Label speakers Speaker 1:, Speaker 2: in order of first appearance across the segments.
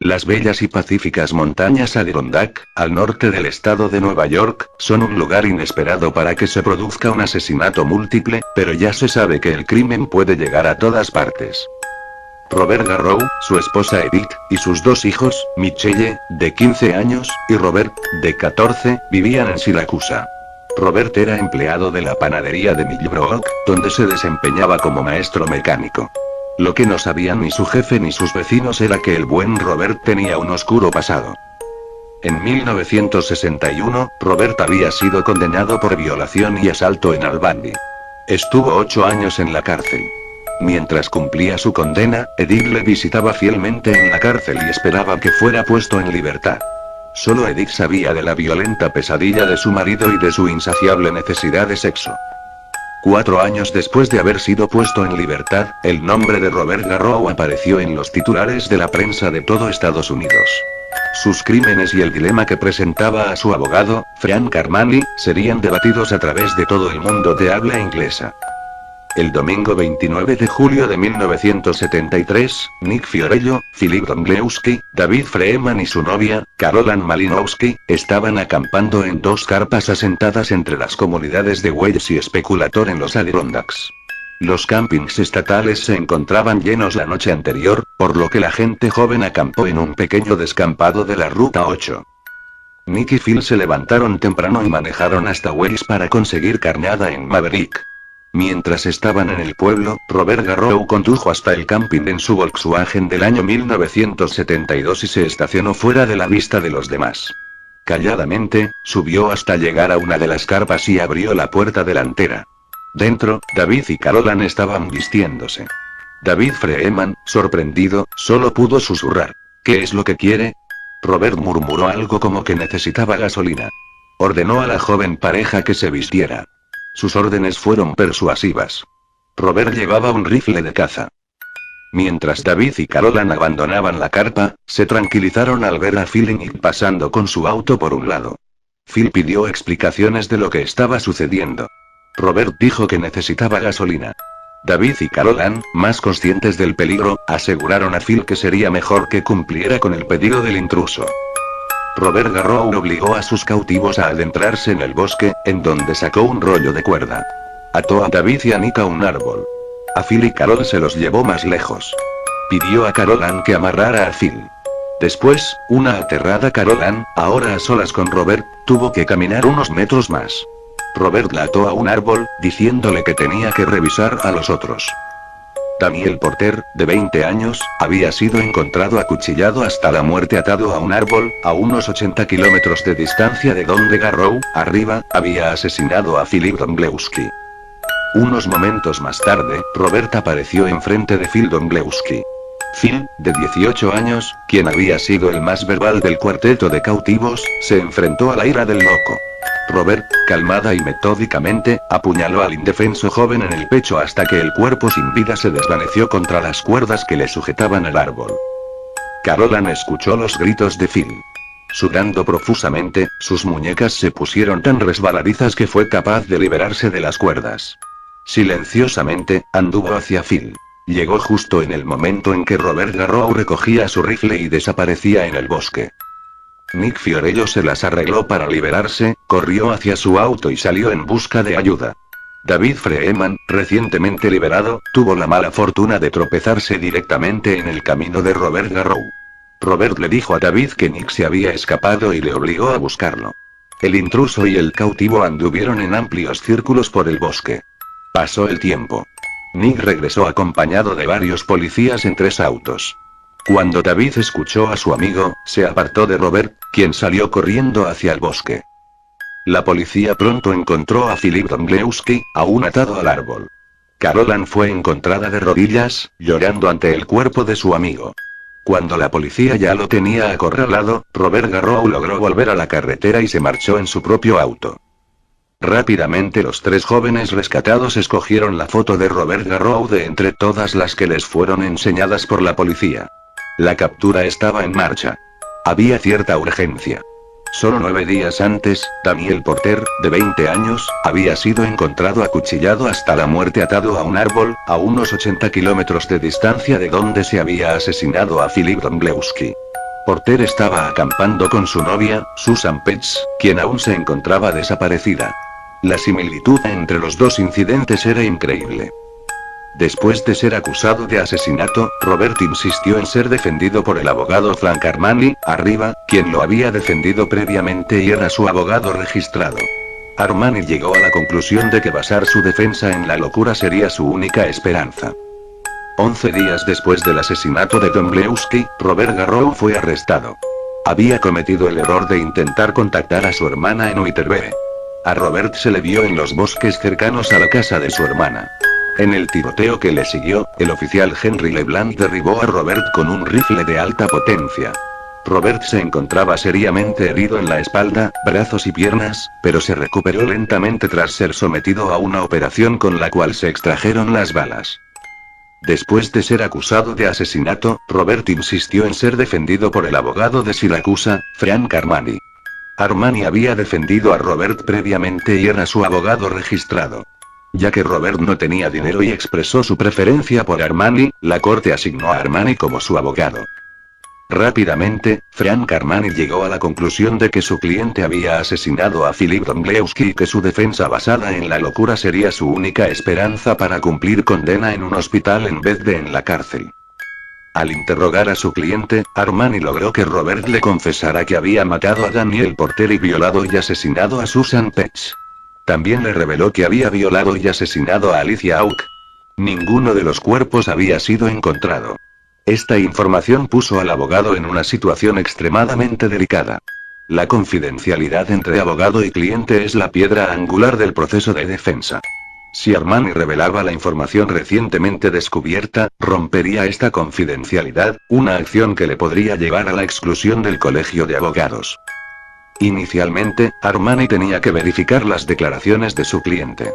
Speaker 1: Las bellas y pacíficas montañas Adirondack, al norte del estado de Nueva York, son un lugar inesperado para que se produzca un asesinato múltiple, pero ya se sabe que el crimen puede llegar a todas partes. Robert Garrow, su esposa Edith, y sus dos hijos, Michelle, de 15 años, y Robert, de 14, vivían en Siracusa. Robert era empleado de la panadería de Millbrook, donde se desempeñaba como maestro mecánico. Lo que no sabían ni su jefe ni sus vecinos era que el buen Robert tenía un oscuro pasado. En 1961, Robert había sido condenado por violación y asalto en Albany. Estuvo 8 años en la cárcel. Mientras cumplía su condena, Edith le visitaba fielmente en la cárcel y esperaba que fuera puesto en libertad. Solo Edith sabía de la violenta pesadilla de su marido y de su insaciable necesidad de sexo. 4 años después de haber sido puesto en libertad, el nombre de Robert Garrow apareció en los titulares de la prensa de todo Estados Unidos. Sus crímenes y el dilema que presentaba a su abogado, Frank Armani, serían debatidos a través de todo el mundo de habla inglesa. El domingo 29 de julio de 1973, Nick Fiorello, Philip Domblewski, David Freeman y su novia, Carol Ann Malinowski, estaban acampando en 2 carpas asentadas entre las comunidades de Wells y Speculator en los Adirondacks. Los campings estatales se encontraban llenos la noche anterior, por lo que la gente joven acampó en un pequeño descampado de la Ruta 8. Nick y Phil se levantaron temprano y manejaron hasta Wells para conseguir carnada en Maverick. Mientras estaban en el pueblo, Robert Garrow condujo hasta el camping en su Volkswagen del año 1972 y se estacionó fuera de la vista de los demás. Calladamente, subió hasta llegar a una de las carpas y abrió la puerta delantera. Dentro, David y Carol Ann estaban vistiéndose. David Freeman, sorprendido, solo pudo susurrar: ¿Qué es lo que quiere? Robert murmuró algo como que necesitaba gasolina. Ordenó a la joven pareja que se vistiera. Sus órdenes fueron persuasivas. Robert llevaba un rifle de caza. Mientras David y Carol Ann abandonaban la carpa, se tranquilizaron al ver a Phil y Nick pasando con su auto por un lado. Phil pidió explicaciones de lo que estaba sucediendo. Robert dijo que necesitaba gasolina. David y Carol Ann, más conscientes del peligro, aseguraron a Phil que sería mejor que cumpliera con el pedido del intruso. Robert Garrow obligó a sus cautivos a adentrarse en el bosque, en donde sacó un rollo de cuerda. Ató a David y a Nick a un árbol. A Phil y Carol se los llevó más lejos. Pidió a Carol Ann que amarrara a Phil. Después, una aterrada Carol Ann, ahora a solas con Robert, tuvo que caminar unos metros más. Robert la ató a un árbol, diciéndole que tenía que revisar a los otros. Daniel Porter, de 20 años, había sido encontrado acuchillado hasta la muerte atado a un árbol, a unos 80 kilómetros de distancia de donde Garrow, arriba, había asesinado a Philip Domblewski. Unos momentos más tarde, Robert apareció enfrente de Phil Domblewski. Phil, de 18 años, quien había sido el más verbal del cuarteto de cautivos, se enfrentó a la ira del loco. Robert, calmada y metódicamente, apuñaló al indefenso joven en el pecho hasta que el cuerpo sin vida se desvaneció contra las cuerdas que le sujetaban al árbol. Carol Ann escuchó los gritos de Phil. Sudando profusamente, sus muñecas se pusieron tan resbaladizas que fue capaz de liberarse de las cuerdas. Silenciosamente, anduvo hacia Phil. Llegó justo en el momento en que Robert Garrow recogía su rifle y desaparecía en el bosque. Nick Fiorello se las arregló para liberarse, corrió hacia su auto y salió en busca de ayuda. David Freeman, recientemente liberado, tuvo la mala fortuna de tropezarse directamente en el camino de Robert Garrow. Robert le dijo a David que Nick se había escapado y le obligó a buscarlo. El intruso y el cautivo anduvieron en amplios círculos por el bosque. Pasó el tiempo. Nick regresó acompañado de varios policías en 3 autos. Cuando David escuchó a su amigo, se apartó de Robert, quien salió corriendo hacia el bosque. La policía pronto encontró a Philip Domblewski, aún atado al árbol. Carol Ann fue encontrada de rodillas, llorando ante el cuerpo de su amigo. Cuando la policía ya lo tenía acorralado, Robert Garrow logró volver a la carretera y se marchó en su propio auto. Rápidamente los 3 jóvenes rescatados escogieron la foto de Robert Garrow de entre todas las que les fueron enseñadas por la policía. La captura estaba en marcha. Había cierta urgencia. Solo 9 días antes, Daniel Porter, de 20 años, había sido encontrado acuchillado hasta la muerte atado a un árbol, a unos 80 kilómetros de distancia de donde se había asesinado a Philip Domblewski. Porter estaba acampando con su novia, Susan Petz, quien aún se encontraba desaparecida. La similitud entre los dos incidentes era increíble. Después de ser acusado de asesinato, Robert insistió en ser defendido por el abogado Frank Armani, arriba, quien lo había defendido previamente y era su abogado registrado. Armani llegó a la conclusión de que basar su defensa en la locura sería su única esperanza. 11 días después del asesinato de Domblewski, Robert Garrow fue arrestado. Había cometido el error de intentar contactar a su hermana en Witherby. A Robert se le vio en los bosques cercanos a la casa de su hermana. En el tiroteo que le siguió, el oficial Henry LeBlanc derribó a Robert con un rifle de alta potencia. Robert se encontraba seriamente herido en la espalda, brazos y piernas, pero se recuperó lentamente tras ser sometido a una operación con la cual se extrajeron las balas. Después de ser acusado de asesinato, Robert insistió en ser defendido por el abogado de Siracusa, Frank Armani. Armani había defendido a Robert previamente y era su abogado registrado. Ya que Robert no tenía dinero y expresó su preferencia por Armani, la corte asignó a Armani como su abogado. Rápidamente, Frank Armani llegó a la conclusión de que su cliente había asesinado a Philip Domblewski y que su defensa basada en la locura sería su única esperanza para cumplir condena en un hospital en vez de en la cárcel. Al interrogar a su cliente, Armani logró que Robert le confesara que había matado a Daniel Porter y violado y asesinado a Susan Petz. También le reveló que había violado y asesinado a Alicia Hawke. Ninguno de los cuerpos había sido encontrado. Esta información puso al abogado en una situación extremadamente delicada. La confidencialidad entre abogado y cliente es la piedra angular del proceso de defensa. Si Armani revelaba la información recientemente descubierta, rompería esta confidencialidad, una acción que le podría llevar a la exclusión del colegio de abogados. Inicialmente, Armani tenía que verificar las declaraciones de su cliente.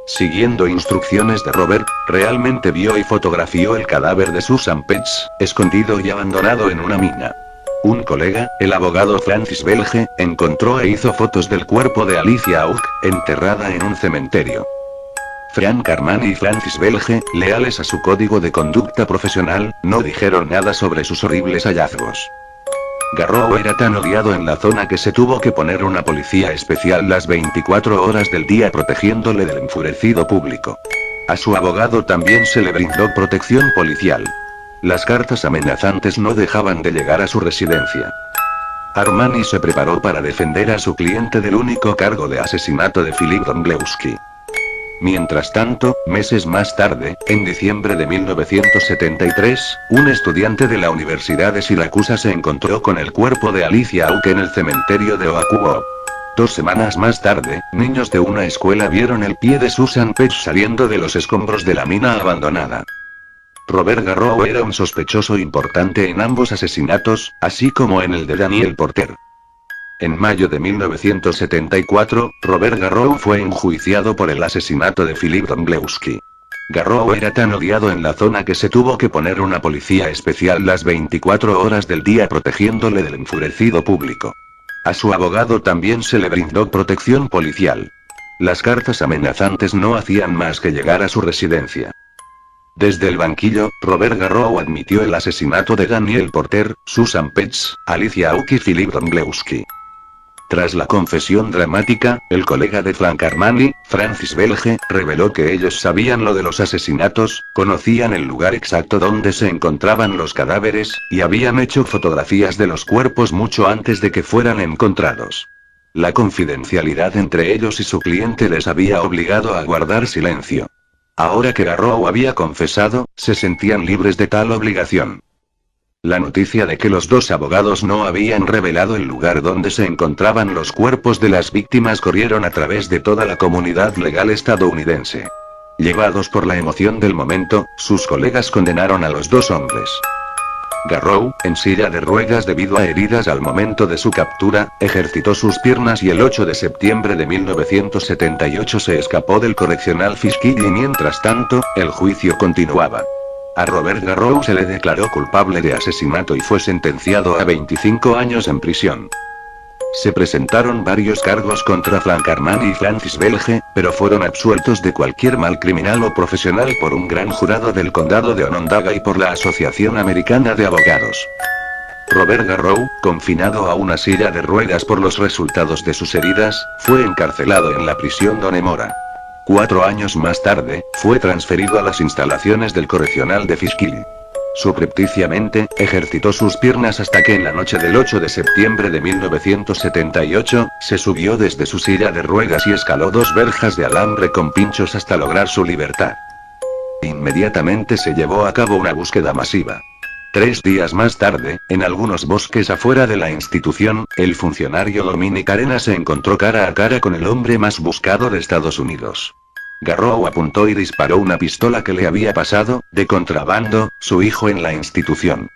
Speaker 1: Siguiendo instrucciones de Robert, realmente vio y fotografió el cadáver de Susan Petz, escondido y abandonado en una mina. Un colega, el abogado Francis Belge, encontró e hizo fotos del cuerpo de Alicia Hawke, enterrada en un cementerio. Frank Armani y Francis Belge, leales a su código de conducta profesional, no dijeron nada sobre sus horribles hallazgos. Garrow era tan odiado en la zona que se tuvo que poner una policía especial las 24 horas del día protegiéndole del enfurecido público. A su abogado también se le brindó protección policial. Las cartas amenazantes no dejaban de llegar a su residencia. Armani se preparó para defender a su cliente del único cargo de asesinato de Philip Domblewski. Mientras tanto, meses más tarde, en diciembre de 1973, un estudiante de la Universidad de Siracusa se encontró con el cuerpo de Alicia Hawke en el cementerio de Oakuo. 2 semanas más tarde, niños de una escuela vieron el pie de Susan Petz saliendo de los escombros de la mina abandonada. Robert Garrow era un sospechoso importante en ambos asesinatos, así como en el de Daniel Porter. En mayo de 1974, Robert Garrow fue enjuiciado por el asesinato de Philip Domblewski. Garrow era tan odiado en la zona que se tuvo que poner una policía especial las 24 horas del día protegiéndole del enfurecido público. A su abogado también se le brindó protección policial. Las cartas amenazantes no hacían más que llegar a su residencia. Desde el banquillo, Robert Garrow admitió el asesinato de Daniel Porter, Susan Petz, Alicia Hawke y Philip Domblewski. Tras la confesión dramática, el colega de Frank Armani, Francis Belge, reveló que ellos sabían lo de los asesinatos, conocían el lugar exacto donde se encontraban los cadáveres, y habían hecho fotografías de los cuerpos mucho antes de que fueran encontrados. La confidencialidad entre ellos y su cliente les había obligado a guardar silencio. Ahora que Garrow había confesado, se sentían libres de tal obligación. La noticia de que los dos abogados no habían revelado el lugar donde se encontraban los cuerpos de las víctimas corrieron a través de toda la comunidad legal estadounidense. Llevados por la emoción del momento, sus colegas condenaron a los dos hombres. Garrow, en silla de ruedas debido a heridas al momento de su captura, ejercitó sus piernas y el 8 de septiembre de 1978 se escapó del correccional Fiskey y mientras tanto, el juicio continuaba. A Robert Garrow se le declaró culpable de asesinato y fue sentenciado a 25 años en prisión. Se presentaron varios cargos contra Frank Armani y Francis Belge, pero fueron absueltos de cualquier mal criminal o profesional por un gran jurado del condado de Onondaga y por la Asociación Americana de Abogados. Robert Garrow, confinado a una silla de ruedas por los resultados de sus heridas, fue encarcelado en la prisión Donemora. 4 años más tarde, fue transferido a las instalaciones del correccional de Fishkill. Subrepticiamente, ejercitó sus piernas hasta que en la noche del 8 de septiembre de 1978, se subió desde su silla de ruedas y escaló 2 verjas de alambre con pinchos hasta lograr su libertad. Inmediatamente se llevó a cabo una búsqueda masiva. 3 días más tarde, en algunos bosques afuera de la institución, el funcionario Dominic Arena se encontró cara a cara con el hombre más buscado de Estados Unidos. Garrow apuntó y disparó una pistola que le había pasado, de contrabando, su hijo en la institución.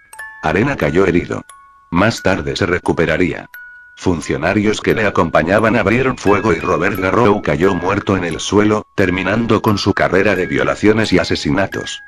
Speaker 1: Arena cayó herido. Más tarde se recuperaría. Funcionarios que le acompañaban abrieron fuego y Robert Garrow cayó muerto en el suelo, terminando con su carrera de violaciones y asesinatos.